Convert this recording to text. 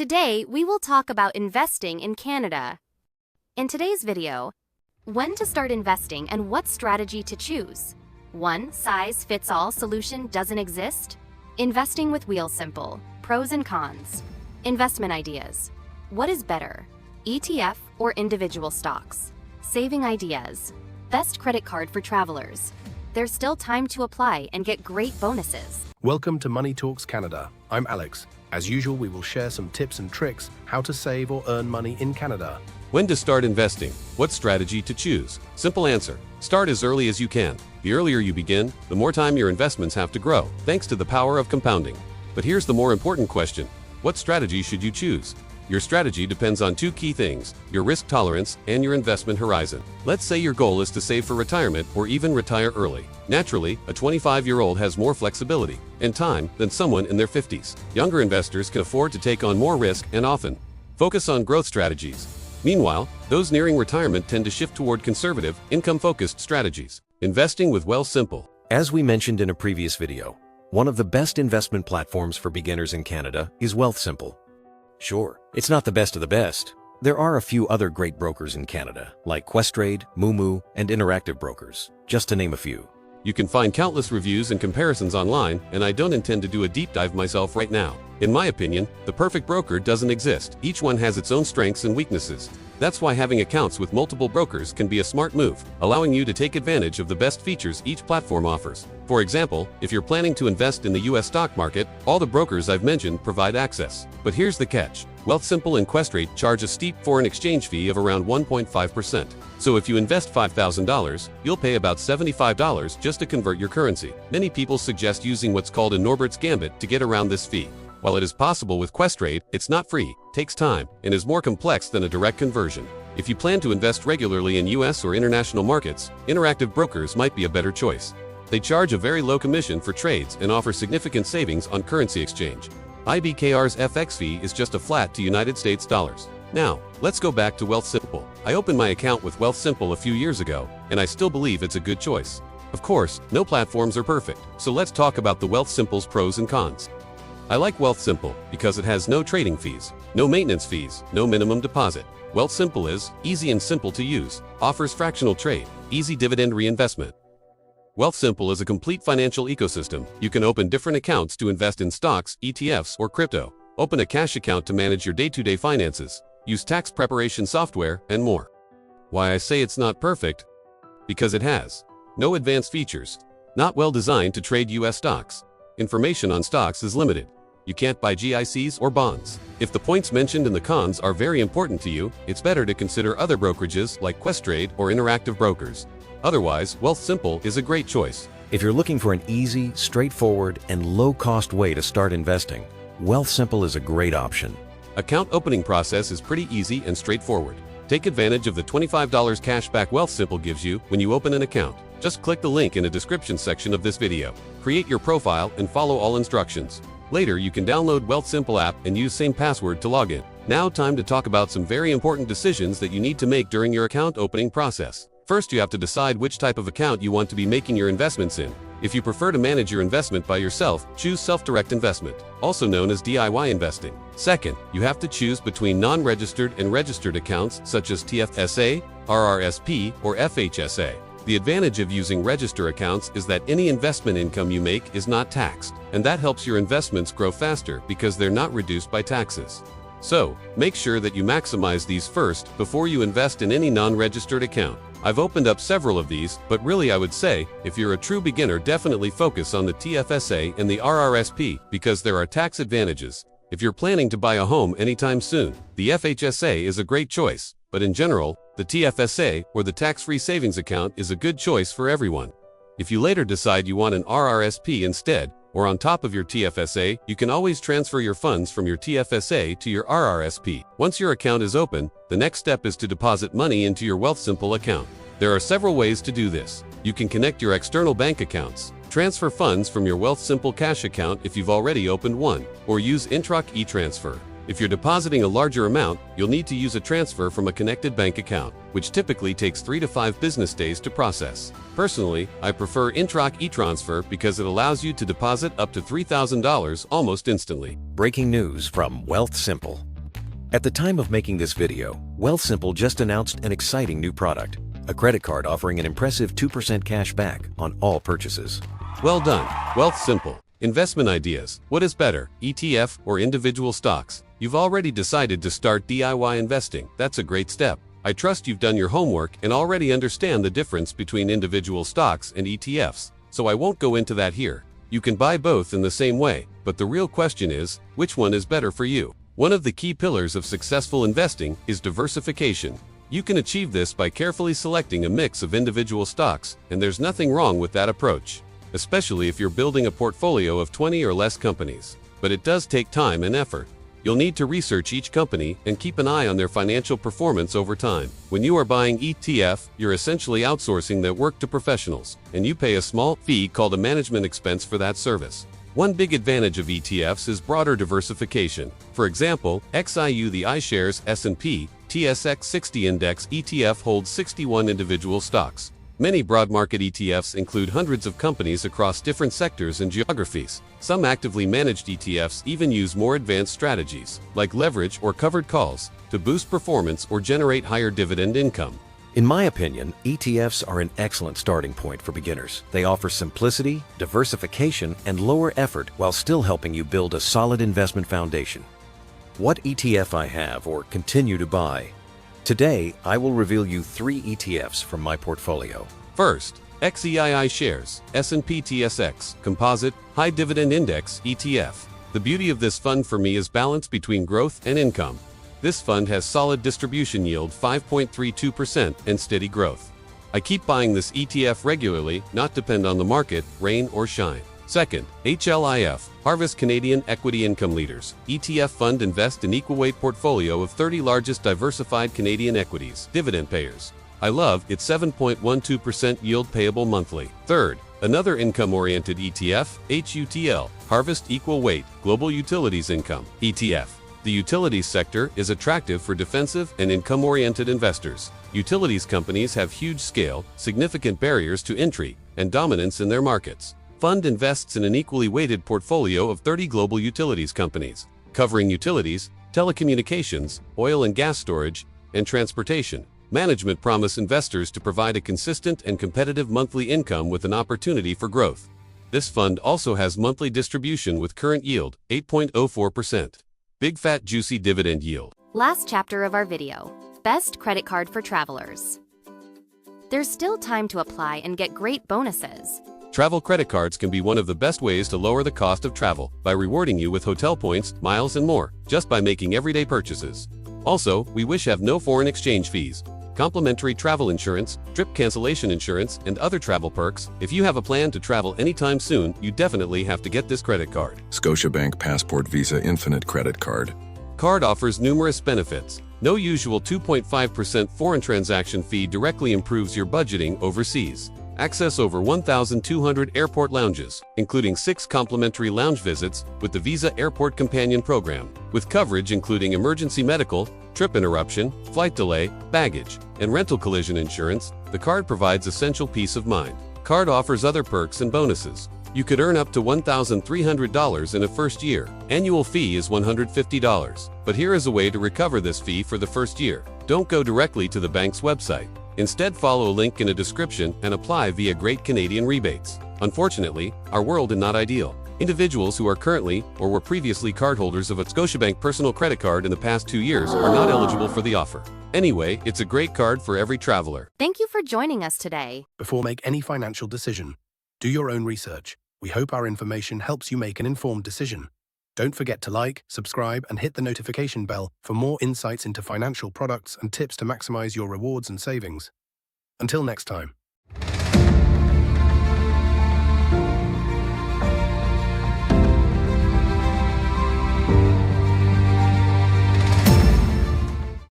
Today, we will talk about investing in Canada. In today's video, when to start investing and what strategy to choose. One size fits all solution doesn't exist. Investing with Wealthsimple, pros and cons. Investment ideas. What is better, ETF or individual stocks? Saving ideas. Best credit card for travelers. There's still time to apply and get great bonuses. Welcome to Money Talks Canada. I'm Alex. As usual, we will share some tips and tricks how to save or earn money in Canada. When to start investing? What strategy to choose? Simple answer. Start as early as you can. The earlier you begin, the more time your investments have to grow, thanks to the power of compounding. But here's the more important question. What strategy should you choose? Your strategy depends on two key things: your risk tolerance and your investment horizon. Let's say your goal is to save for retirement or even retire early. Naturally, a 25-year-old has more flexibility and time than someone in their 50s. Younger investors can afford to take on more risk and often focus on growth strategies. Meanwhile, those nearing retirement tend to shift toward conservative, income-focused strategies. Investing with Wealthsimple. As we mentioned in a previous video, one of the best investment platforms for beginners in Canada is Wealthsimple. Sure, it's not the best of the best. There are a few other great brokers in Canada, like Questrade, Moomoo, and Interactive Brokers, just to name a few. You can find countless reviews and comparisons online, and I don't intend to do a deep dive myself right now. In my opinion, the perfect broker doesn't exist. Each one has its own strengths and weaknesses. That's why having accounts with multiple brokers can be a smart move, allowing you to take advantage of the best features each platform offers. For example, if you're planning to invest in the US stock market, all the brokers I've mentioned provide access. But here's the catch. Wealthsimple and Questrade charge a steep foreign exchange fee of around 1.5%. So if you invest $5,000, you'll pay about $75 just to convert your currency. Many people suggest using what's called a Norbert's Gambit to get around this fee. While it is possible with Questrade, it's not free, takes time, and is more complex than a direct conversion. If you plan to invest regularly in US or international markets, Interactive Brokers might be a better choice. They charge a very low commission for trades and offer significant savings on currency exchange. IBKR's FX fee is just a flat to United States dollars. Now, let's go back to Wealthsimple. I opened my account with Wealthsimple a few years ago, and I still believe it's a good choice. Of course, no platforms are perfect, so let's talk about the Wealthsimple's pros and cons. I like Wealthsimple because it has no trading fees, no maintenance fees, no minimum deposit. Wealthsimple is easy and simple to use, offers fractional trade, easy dividend reinvestment. Wealthsimple is a complete financial ecosystem. You can open different accounts to invest in stocks, ETFs, or crypto. Open a cash account to manage your day-to-day finances. Use tax preparation software, and more. Why I say it's not perfect? Because it has no advanced features, not well designed to trade US stocks. Information on stocks is limited. You can't buy GICs or bonds. If the points mentioned in the cons are very important to you, it's better to consider other brokerages like Questrade or Interactive Brokers. Otherwise, Wealthsimple is a great choice. If you're looking for an easy, straightforward, and low-cost way to start investing, Wealthsimple is a great option. Account opening process is pretty easy and straightforward. Take advantage of the $25 cashback Wealthsimple gives you when you open an account. Just click the link in the description section of this video. Create your profile and follow all instructions. Later, you can download Wealthsimple app and use same password to log in. Now, time to talk about some very important decisions that you need to make during your account opening process. First, you have to decide which type of account you want to be making your investments in. If you prefer to manage your investment by yourself, choose self-direct investment, also known as DIY investing. Second, you have to choose between non-registered and registered accounts such as TFSA, RRSP, or FHSA. The advantage of using register accounts is that any investment income you make is not taxed, and that helps your investments grow faster because they're not reduced by taxes. So, make sure that you maximize these first before you invest in any non-registered account. I've opened up several of these, but really I would say, if you're a true beginner, definitely focus on the TFSA and the RRSP because there are tax advantages. If you're planning to buy a home anytime soon, the FHSA is a great choice, but in general, the TFSA or the tax-free savings account is a good choice for everyone. If you later decide you want an RRSP instead, or on top of your TFSA, you can always transfer your funds from your TFSA to your RRSP. Once your account is open, the next step is to deposit money into your Wealthsimple account. There are several ways to do this. You can connect your external bank accounts, transfer funds from your Wealthsimple cash account if you've already opened one, or use Introc e-transfer. If you're depositing a larger amount, you'll need to use a transfer from a connected bank account, which typically takes 3 to 5 business days to process. Personally, I prefer Introc e-transfer because it allows you to deposit up to $3,000 almost instantly. Breaking news from Wealthsimple. At the time of making this video, Wealthsimple just announced an exciting new product, a credit card offering an impressive 2% cash back on all purchases. Well done. Wealthsimple. Investment ideas. What is better, ETF or individual stocks? You've already decided to start DIY investing. That's a great step. I trust you've done your homework and already understand the difference between individual stocks and ETFs, so I won't go into that here. You can buy both in the same way, but the real question is, which one is better for you? One of the key pillars of successful investing is diversification. You can achieve this by carefully selecting a mix of individual stocks, and there's nothing wrong with that approach, especially if you're building a portfolio of 20 or less companies. But it does take time and effort. You'll need to research each company and keep an eye on their financial performance over time. When you are buying ETF, you're essentially outsourcing that work to professionals, and you pay a small fee called a management expense for that service. One big advantage of ETFs is broader diversification. For example, XIU, the iShares S&P TSX 60 Index ETF, holds 61 individual stocks. Many broad market ETFs include hundreds of companies across different sectors and geographies. Some actively managed ETFs even use more advanced strategies, like leverage or covered calls, to boost performance or generate higher dividend income. In my opinion, ETFs are an excellent starting point for beginners. They offer simplicity, diversification, and lower effort while still helping you build a solid investment foundation. What ETF I have or continue to buy? Today, I will reveal you 3 ETFs from my portfolio. First, XEII Shares S&P TSX Composite High Dividend Index ETF. The beauty of this fund for me is balance between growth and income. This fund has solid distribution yield 5.32% and steady growth. I keep buying this ETF regularly, not depend on the market, rain or shine. Second, HLIF Harvest Canadian Equity Income Leaders ETF fund invest in equal weight portfolio of 30 largest diversified Canadian equities, dividend payers. I love its 7.12% yield payable monthly. Third, another income-oriented ETF, HUTL Harvest Equal Weight Global Utilities Income ETF. The utilities sector is attractive for defensive and income-oriented investors. Utilities companies have huge scale, significant barriers to entry, and dominance in their markets. Fund invests in an equally weighted portfolio of 30 global utilities companies, covering utilities, telecommunications, oil and gas storage, and transportation. Management promise investors to provide a consistent and competitive monthly income with an opportunity for growth. This fund also has monthly distribution with current yield 8.04%. Big fat juicy dividend yield. Last chapter of our video, Best Credit Card for Travelers. There's still time to apply and get great bonuses. Travel credit cards can be one of the best ways to lower the cost of travel by rewarding you with hotel points, miles, and more, just by making everyday purchases. Also, we have no foreign exchange fees, complimentary travel insurance, trip cancellation insurance, and other travel perks. If you have a plan to travel anytime soon, you definitely have to get this credit card. Scotiabank Passport Visa Infinite Credit Card. Card offers numerous benefits. No usual 2.5% foreign transaction fee directly improves your budgeting overseas. Access over 1,200 airport lounges, including 6 complimentary lounge visits with the Visa Airport Companion Program, with coverage including emergency medical, trip interruption, flight delay, baggage, and rental collision insurance. The card provides essential peace of mind. Card offers other perks and bonuses. You could earn up to $1,300 in a first year. Annual fee is $150. But here is a way to recover this fee for the first year. Don't go directly to the bank's website. Instead, follow a link in a description and apply via Great Canadian Rebates. Unfortunately, our world is not ideal. Individuals who are currently or were previously cardholders of a Scotiabank personal credit card in the past 2 years are not eligible for the offer. Anyway, it's a great card for every traveler. Thank you for joining us today. Before make any financial decision, do your own research. We hope our information helps you make an informed decision. Don't forget to like, subscribe, and hit the notification bell for more insights into financial products and tips to maximize your rewards and savings. Until next time.